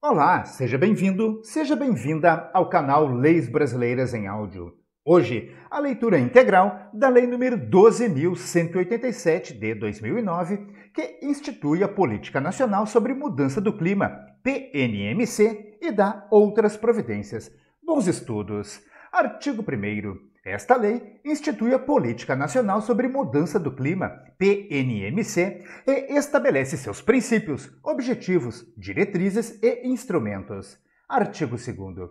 Olá, seja bem-vindo, seja bem-vinda ao canal Leis Brasileiras em Áudio. Hoje, a leitura integral da Lei nº 12.187 de 2009, que institui a Política Nacional sobre Mudança do Clima, PNMC, e dá outras providências. Bons estudos. Artigo 1º. Esta lei institui a Política Nacional sobre Mudança do Clima, PNMC, e estabelece seus princípios, objetivos, diretrizes e instrumentos. Artigo 2º.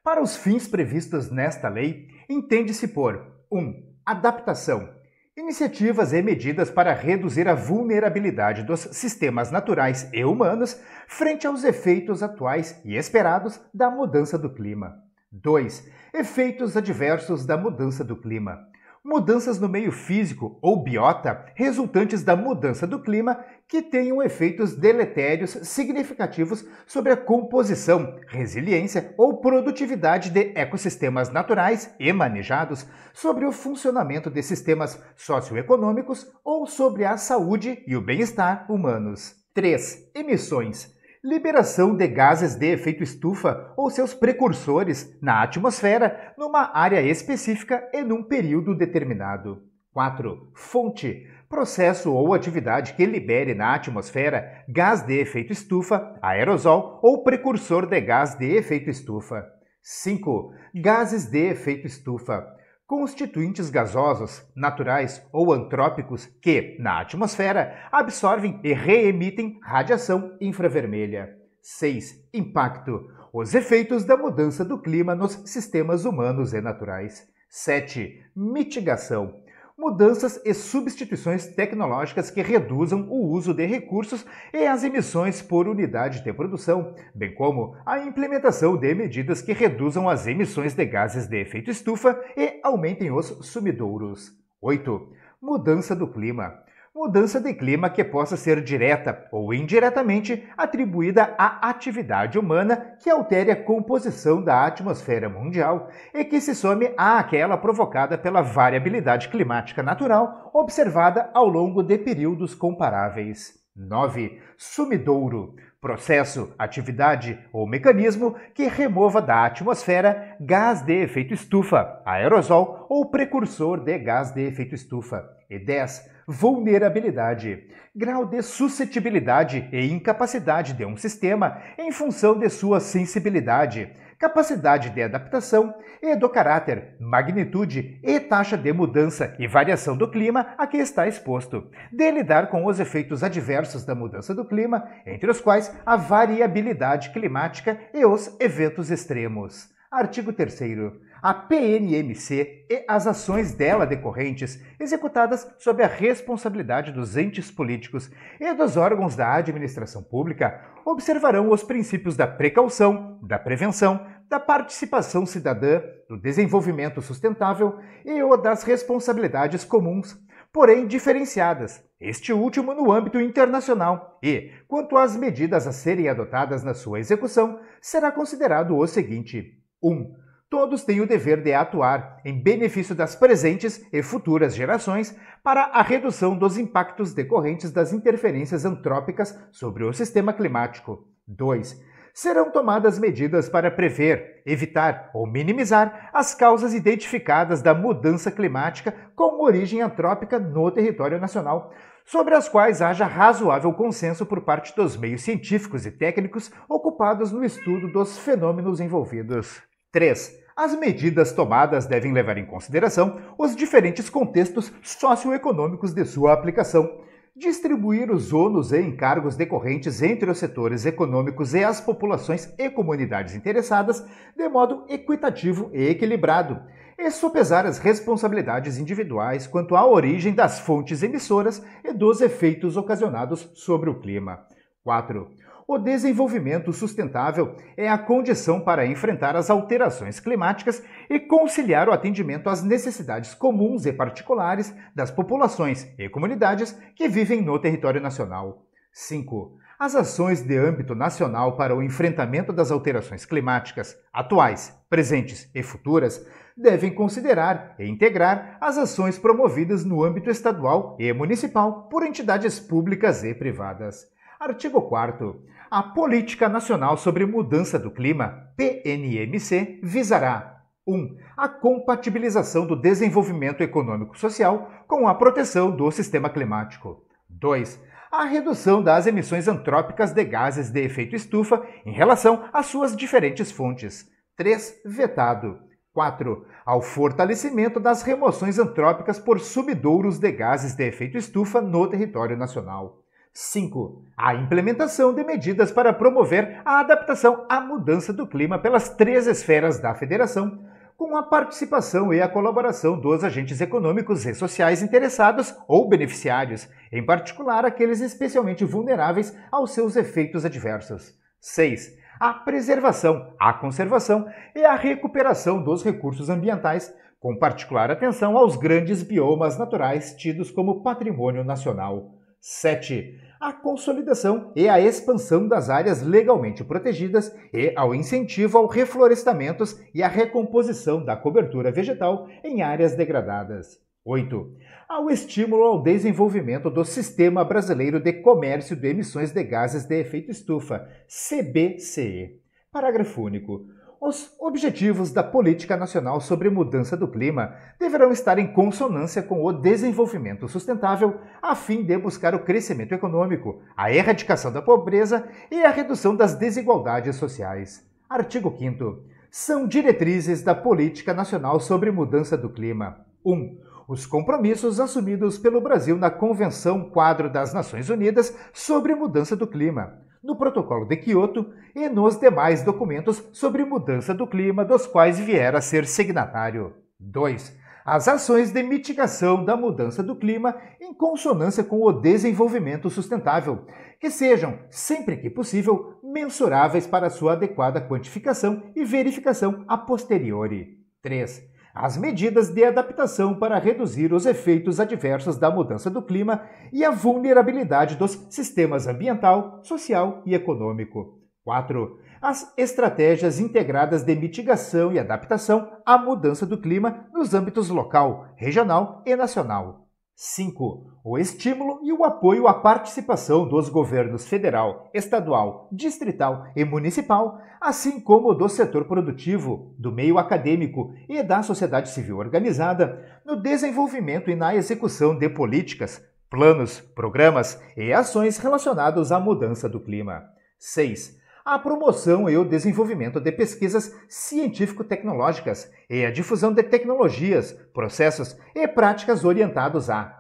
Para os fins previstos nesta lei, entende-se por 1. Adaptação. Iniciativas e medidas para reduzir a vulnerabilidade dos sistemas naturais e humanos frente aos efeitos atuais e esperados da mudança do clima. 2. Efeitos adversos da mudança do clima. Mudanças no meio físico ou biota resultantes da mudança do clima que tenham efeitos deletérios significativos sobre a composição, resiliência ou produtividade de ecossistemas naturais e manejados, sobre o funcionamento de sistemas socioeconômicos ou sobre a saúde e o bem-estar humanos. 3. Emissões. Liberação de gases de efeito estufa ou seus precursores na atmosfera numa área específica e num período determinado. 4. Fonte. Processo ou atividade que libere na atmosfera gás de efeito estufa, aerosol ou precursor de gás de efeito estufa. 5. Gases de efeito estufa. Constituintes gasosos, naturais ou antrópicos que, na atmosfera, absorvem e reemitem radiação infravermelha. 6. Impacto. Os efeitos da mudança do clima nos sistemas humanos e naturais. 7. Mitigação. Mudanças e substituições tecnológicas que reduzam o uso de recursos e as emissões por unidade de produção, bem como a implementação de medidas que reduzam as emissões de gases de efeito estufa e aumentem os sumidouros. 8. Mudança do clima. Mudança de clima que possa ser direta ou indiretamente atribuída à atividade humana que altere a composição da atmosfera mundial e que se some àquela provocada pela variabilidade climática natural observada ao longo de períodos comparáveis. 9. Sumidouro. Processo, atividade ou mecanismo que remova da atmosfera gás de efeito estufa, aerosol ou precursor de gás de efeito estufa. E 10. Vulnerabilidade. Grau de suscetibilidade e incapacidade de um sistema em função de sua sensibilidade, capacidade de adaptação e do caráter, magnitude e taxa de mudança e variação do clima a que está exposto, de lidar com os efeitos adversos da mudança do clima, entre os quais a variabilidade climática e os eventos extremos. Artigo 3º. A PNMC e as ações dela decorrentes, executadas sob a responsabilidade dos entes políticos e dos órgãos da administração pública, observarão os princípios da precaução, da prevenção, da participação cidadã, do desenvolvimento sustentável e o das responsabilidades comuns, porém diferenciadas, este último no âmbito internacional e, quanto às medidas a serem adotadas na sua execução, será considerado o seguinte: 1. Todos têm o dever de atuar em benefício das presentes e futuras gerações para a redução dos impactos decorrentes das interferências antrópicas sobre o sistema climático. 2. Serão tomadas medidas para prever, evitar ou minimizar as causas identificadas da mudança climática com origem antrópica no território nacional, sobre as quais haja razoável consenso por parte dos meios científicos e técnicos ocupados no estudo dos fenômenos envolvidos. 3. As medidas tomadas devem levar em consideração os diferentes contextos socioeconômicos de sua aplicação, distribuir os ônus e encargos decorrentes entre os setores econômicos e as populações e comunidades interessadas de modo equitativo e equilibrado, e sopesar as responsabilidades individuais quanto à origem das fontes emissoras e dos efeitos ocasionados sobre o clima. 4. O desenvolvimento sustentável é a condição para enfrentar as alterações climáticas e conciliar o atendimento às necessidades comuns e particulares das populações e comunidades que vivem no território nacional. 5. As ações de âmbito nacional para o enfrentamento das alterações climáticas, atuais, presentes e futuras, devem considerar e integrar as ações promovidas no âmbito estadual e municipal por entidades públicas e privadas. Artigo 4º. A Política Nacional sobre Mudança do Clima, PNMC, visará 1. A compatibilização do desenvolvimento econômico-social com a proteção do sistema climático. 2. A redução das emissões antrópicas de gases de efeito estufa em relação às suas diferentes fontes. 3. Vetado. 4. Ao fortalecimento das remoções antrópicas por subidouros de gases de efeito estufa no território nacional. 5. A implementação de medidas para promover a adaptação à mudança do clima pelas 3 esferas da Federação, com a participação e a colaboração dos agentes econômicos e sociais interessados ou beneficiários, em particular aqueles especialmente vulneráveis aos seus efeitos adversos. 6. A preservação, a conservação e a recuperação dos recursos ambientais, com particular atenção aos grandes biomas naturais tidos como patrimônio nacional. 7. A consolidação e a expansão das áreas legalmente protegidas e ao incentivo ao reflorestamento e à recomposição da cobertura vegetal em áreas degradadas. 8. Ao estímulo ao desenvolvimento do Sistema Brasileiro de Comércio de Emissões de Gases de Efeito Estufa, CBCE. Parágrafo único. Os objetivos da Política Nacional sobre Mudança do Clima deverão estar em consonância com o desenvolvimento sustentável, a fim de buscar o crescimento econômico, a erradicação da pobreza e a redução das desigualdades sociais. Artigo 5º. São diretrizes da Política Nacional sobre Mudança do Clima. 1. Os compromissos assumidos pelo Brasil na Convenção Quadro das Nações Unidas sobre Mudança do Clima, no Protocolo de Quioto e nos demais documentos sobre mudança do clima dos quais vier a ser signatário. 2. As ações de mitigação da mudança do clima em consonância com o desenvolvimento sustentável, que sejam, sempre que possível, mensuráveis para sua adequada quantificação e verificação a posteriori. 3. As medidas de adaptação para reduzir os efeitos adversos da mudança do clima e a vulnerabilidade dos sistemas ambiental, social e econômico. 4. As estratégias integradas de mitigação e adaptação à mudança do clima nos âmbitos local, regional e nacional. 5. O estímulo e o apoio à participação dos governos federal, estadual, distrital e municipal, assim como do setor produtivo, do meio acadêmico e da sociedade civil organizada, no desenvolvimento e na execução de políticas, planos, programas e ações relacionados à mudança do clima. 6. A promoção e o desenvolvimento de pesquisas científico-tecnológicas e a difusão de tecnologias, processos e práticas orientados a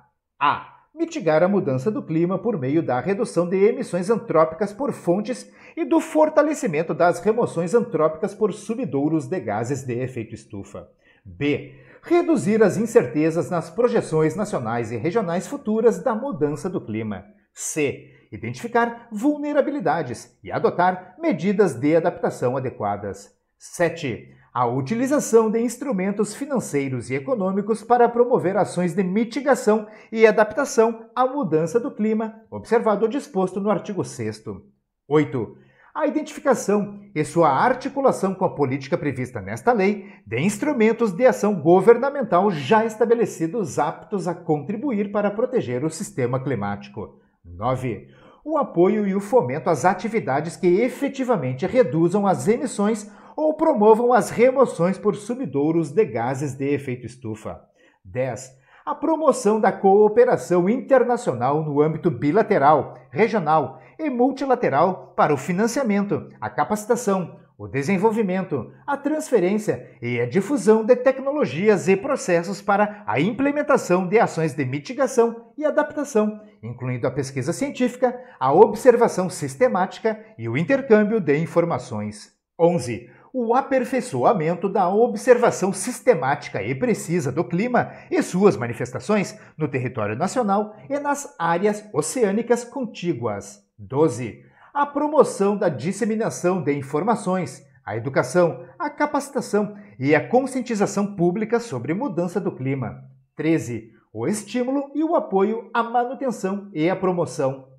mitigar a mudança do clima por meio da redução de emissões antrópicas por fontes e do fortalecimento das remoções antrópicas por subidouros de gases de efeito estufa. B. Reduzir as incertezas nas projeções nacionais e regionais futuras da mudança do clima. C. Identificar vulnerabilidades e adotar medidas de adaptação adequadas. 7. A utilização de instrumentos financeiros e econômicos para promover ações de mitigação e adaptação à mudança do clima, observado o disposto no artigo 6º. 8. A identificação e sua articulação com a política prevista nesta lei de instrumentos de ação governamental já estabelecidos aptos a contribuir para proteger o sistema climático. 9. O apoio e o fomento às atividades que efetivamente reduzam as emissões ou promovam as remoções por subidouros de gases de efeito estufa. 10. A promoção da cooperação internacional no âmbito bilateral, regional e multilateral para o financiamento, a capacitação, o desenvolvimento, a transferência e a difusão de tecnologias e processos para a implementação de ações de mitigação e adaptação, incluindo a pesquisa científica, a observação sistemática e o intercâmbio de informações. 11. O aperfeiçoamento da observação sistemática e precisa do clima e suas manifestações no território nacional e nas áreas oceânicas contíguas. 12. A promoção da disseminação de informações, a educação, a capacitação e a conscientização pública sobre mudança do clima. 13. O estímulo e o apoio à manutenção e à promoção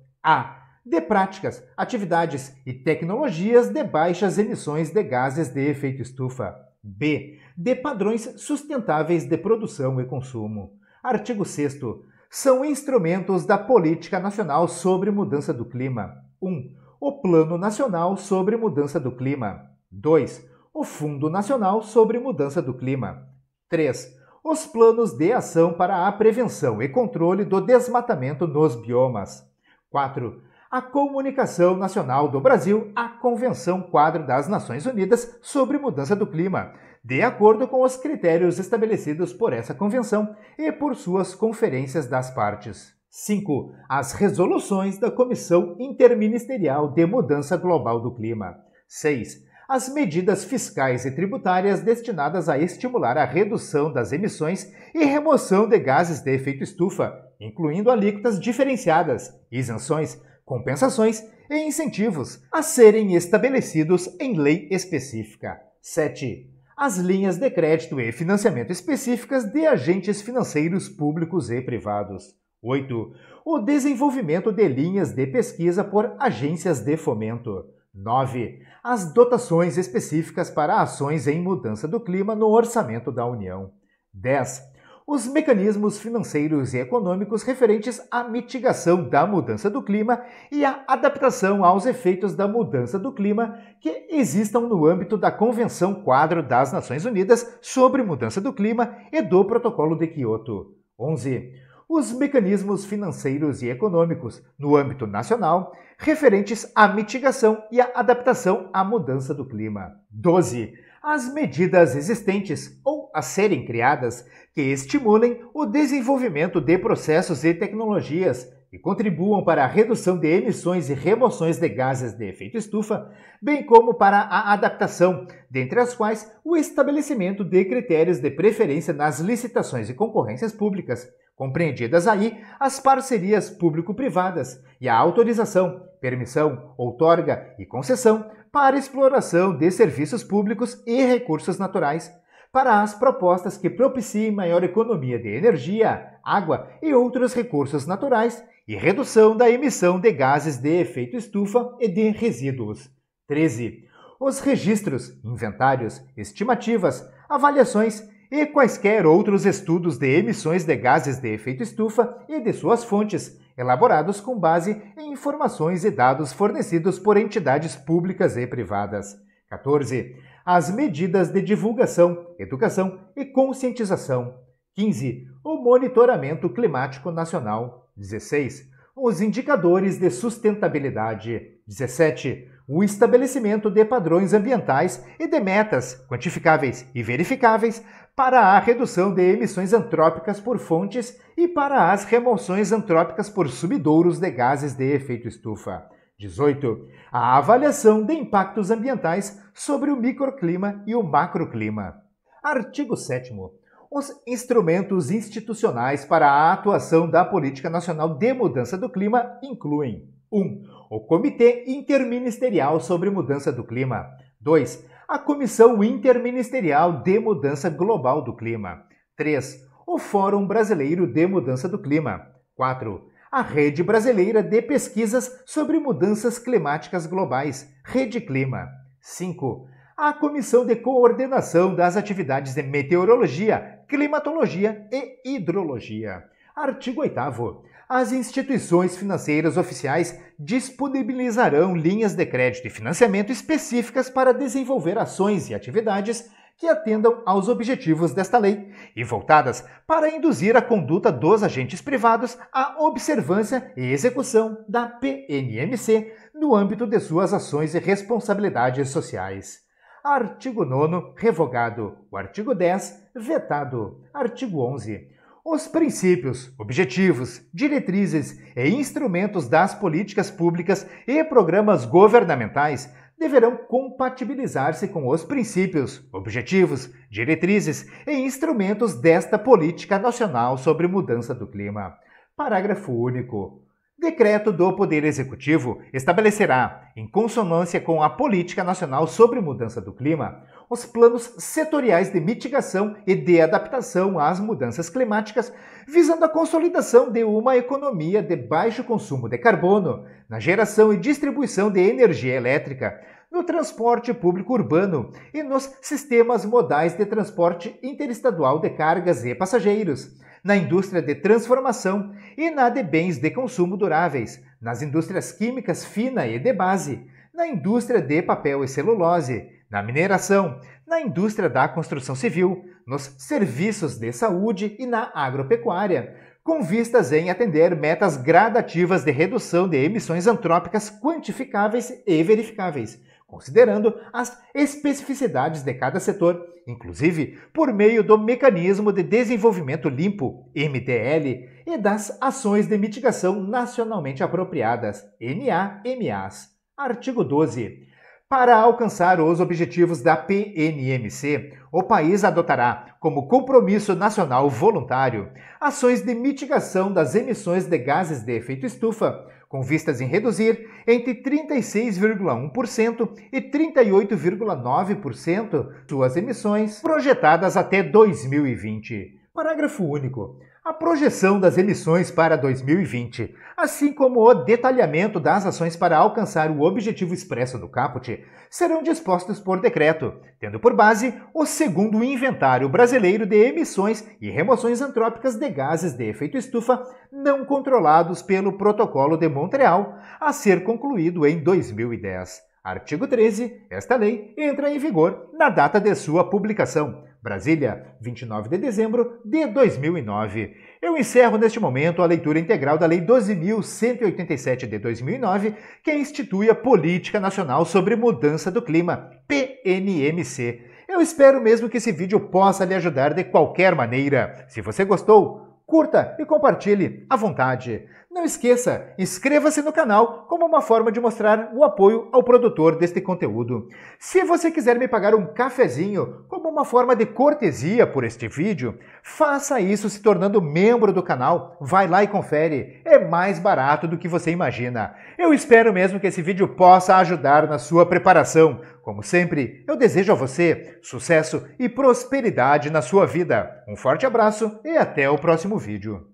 de práticas, atividades e tecnologias de baixas emissões de gases de efeito estufa. B. De padrões sustentáveis de produção e consumo. Artigo 6º. São instrumentos da Política Nacional sobre Mudança do Clima. 1. O Plano Nacional sobre Mudança do Clima. 2. O Fundo Nacional sobre Mudança do Clima. 3. Os planos de ação para a prevenção e controle do desmatamento nos biomas. 4. A Comunicação Nacional do Brasil à Convenção Quadro das Nações Unidas sobre Mudança do Clima, de acordo com os critérios estabelecidos por essa convenção e por suas conferências das partes. 5. As resoluções da Comissão Interministerial de Mudança Global do Clima. 6. As medidas fiscais e tributárias destinadas a estimular a redução das emissões e remoção de gases de efeito estufa, incluindo alíquotas diferenciadas, isenções, compensações e incentivos, a serem estabelecidos em lei específica. 7. As linhas de crédito e financiamento específicas de agentes financeiros públicos e privados. 8. O desenvolvimento de linhas de pesquisa por agências de fomento. 9. As dotações específicas para ações em mudança do clima no orçamento da União. 10. Os mecanismos financeiros e econômicos referentes à mitigação da mudança do clima e à adaptação aos efeitos da mudança do clima que existam no âmbito da Convenção Quadro das Nações Unidas sobre Mudança do Clima e do Protocolo de Quioto. 11. Os mecanismos financeiros e econômicos, no âmbito nacional, referentes à mitigação e à adaptação à mudança do clima. 12. As medidas existentes ou a serem criadas que estimulem o desenvolvimento de processos e tecnologias que contribuam para a redução de emissões e remoções de gases de efeito estufa, bem como para a adaptação, dentre as quais o estabelecimento de critérios de preferência nas licitações e concorrências públicas, compreendidas aí as parcerias público-privadas e a autorização, permissão, outorga e concessão para exploração de serviços públicos e recursos naturais, para as propostas que propiciem maior economia de energia, água e outros recursos naturais e redução da emissão de gases de efeito estufa e de resíduos. 13. Os registros, inventários, estimativas, avaliações e quaisquer outros estudos de emissões de gases de efeito estufa e de suas fontes, elaborados com base em informações e dados fornecidos por entidades públicas e privadas. 14. As medidas de divulgação, educação e conscientização. 15. O monitoramento climático nacional. 16. Os indicadores de sustentabilidade. 17. O estabelecimento de padrões ambientais e de metas quantificáveis e verificáveis para a redução de emissões antrópicas por fontes e para as remoções antrópicas por subdouros de gases de efeito estufa. 18. A avaliação de impactos ambientais sobre o microclima e o macroclima. Artigo 7º. Os instrumentos institucionais para a atuação da Política Nacional de Mudança do Clima incluem 1. O Comitê Interministerial sobre Mudança do Clima. 2. A Comissão Interministerial de Mudança Global do Clima. 3. O Fórum Brasileiro de Mudança do Clima. 4. A Rede Brasileira de Pesquisas sobre Mudanças Climáticas Globais, Rede Clima. 5. A Comissão de Coordenação das Atividades de Meteorologia, Climatologia e Hidrologia. Artigo 8º. As instituições financeiras oficiais disponibilizarão linhas de crédito e financiamento específicas para desenvolver ações e atividades que atendam aos objetivos desta lei e voltadas para induzir a conduta dos agentes privados à observância e execução da PNMC no âmbito de suas ações e responsabilidades sociais. Artigo 9º, revogado. O artigo 10, vetado. Artigo 11. Os princípios, objetivos, diretrizes e instrumentos das políticas públicas e programas governamentais deverão compatibilizar-se com os princípios, objetivos, diretrizes e instrumentos desta Política Nacional sobre Mudança do Clima. Parágrafo único. Decreto do Poder Executivo estabelecerá, em consonância com a Política Nacional sobre Mudança do Clima, os planos setoriais de mitigação e de adaptação às mudanças climáticas, visando a consolidação de uma economia de baixo consumo de carbono, na geração e distribuição de energia elétrica, no transporte público urbano e nos sistemas modais de transporte interestadual de cargas e passageiros, na indústria de transformação e na de bens de consumo duráveis, nas indústrias químicas fina e de base, na indústria de papel e celulose, na mineração, na indústria da construção civil, nos serviços de saúde e na agropecuária, com vistas em atender metas gradativas de redução de emissões antrópicas quantificáveis e verificáveis, considerando as especificidades de cada setor, inclusive por meio do Mecanismo de Desenvolvimento Limpo, MDL, e das Ações de Mitigação Nacionalmente Apropriadas, NAMAs. Artigo 12. Para alcançar os objetivos da PNMC, o país adotará, como compromisso nacional voluntário, ações de mitigação das emissões de gases de efeito estufa, com vistas em reduzir entre 36,1% e 38,9% suas emissões projetadas até 2020. Parágrafo único. A projeção das emissões para 2020, assim como o detalhamento das ações para alcançar o objetivo expresso do caput, serão dispostos por decreto, tendo por base o segundo Inventário Brasileiro de Emissões e Remoções Antrópicas de Gases de Efeito Estufa não controlados pelo Protocolo de Montreal, a ser concluído em 2010. Artigo 13. Esta lei entra em vigor na data de sua publicação. Brasília, 29 de dezembro de 2009. Eu encerro neste momento a leitura integral da Lei 12.187 de 2009, que institui a Política Nacional sobre Mudança do Clima, PNMC. Eu espero mesmo que esse vídeo possa lhe ajudar de qualquer maneira. Se você gostou, curta e compartilhe à vontade. Não esqueça, inscreva-se no canal como uma forma de mostrar o apoio ao produtor deste conteúdo. Se você quiser me pagar um cafezinho como uma forma de cortesia por este vídeo, faça isso se tornando membro do canal. Vai lá e confere, é mais barato do que você imagina. Eu espero mesmo que esse vídeo possa ajudar na sua preparação. Como sempre, eu desejo a você sucesso e prosperidade na sua vida. Um forte abraço e até o próximo vídeo.